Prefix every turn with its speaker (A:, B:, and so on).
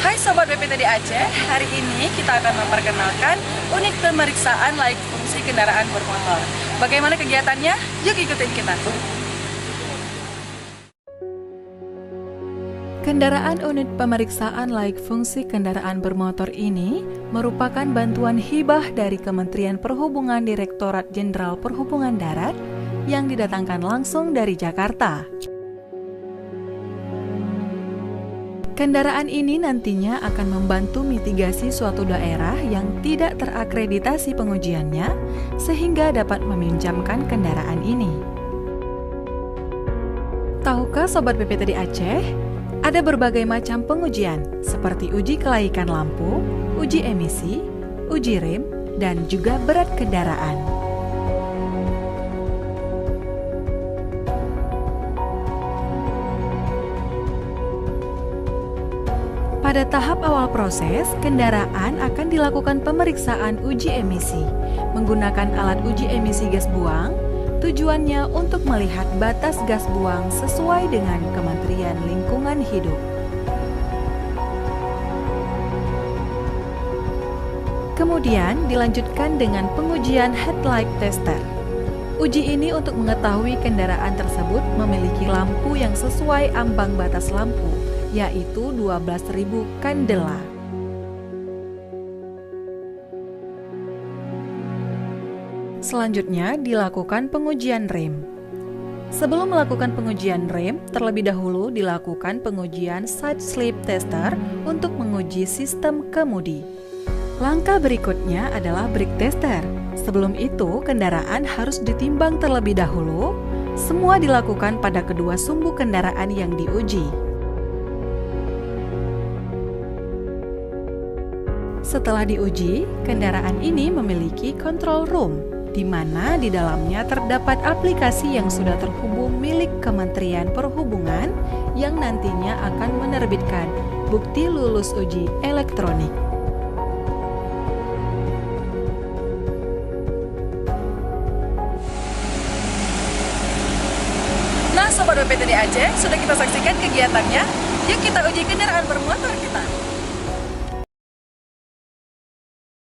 A: Hai Sobat BPTD Aceh, hari ini kita akan memperkenalkan unit pemeriksaan laik fungsi kendaraan bermotor. Bagaimana kegiatannya? Yuk ikutin kita. Kendaraan unit pemeriksaan laik fungsi kendaraan bermotor ini merupakan bantuan hibah dari Kementerian Perhubungan Direktorat Jenderal Perhubungan Darat yang didatangkan langsung dari Jakarta. Kendaraan ini nantinya akan membantu mitigasi suatu daerah yang tidak terakreditasi pengujiannya sehingga dapat meminjamkan kendaraan ini. Tahukah Sobat BPTD Aceh? Ada berbagai macam pengujian seperti uji kelaikan lampu, uji emisi, uji rem, dan juga berat kendaraan. Pada tahap awal proses, kendaraan akan dilakukan pemeriksaan uji emisi menggunakan alat uji emisi gas buang. Tujuannya untuk melihat batas gas buang sesuai dengan Kementerian Lingkungan Hidup. Kemudian dilanjutkan dengan pengujian headlight tester. Uji ini untuk mengetahui kendaraan tersebut memiliki lampu yang sesuai ambang batas lampu, yaitu 12.000 kandela. Selanjutnya dilakukan pengujian rem. Sebelum melakukan pengujian rem, terlebih dahulu dilakukan pengujian side slip tester untuk menguji sistem kemudi. Langkah berikutnya adalah brake tester. Sebelum itu, kendaraan harus ditimbang terlebih dahulu. Semua dilakukan pada kedua sumbu kendaraan yang diuji. Setelah diuji, kendaraan ini memiliki control room, di mana di dalamnya terdapat aplikasi yang sudah terhubung milik Kementerian Perhubungan yang nantinya akan menerbitkan bukti lulus uji elektronik. Nah, Sobat BPTD Aceh, sudah kita saksikan kegiatannya. Yuk kita uji kendaraan bermotor kita.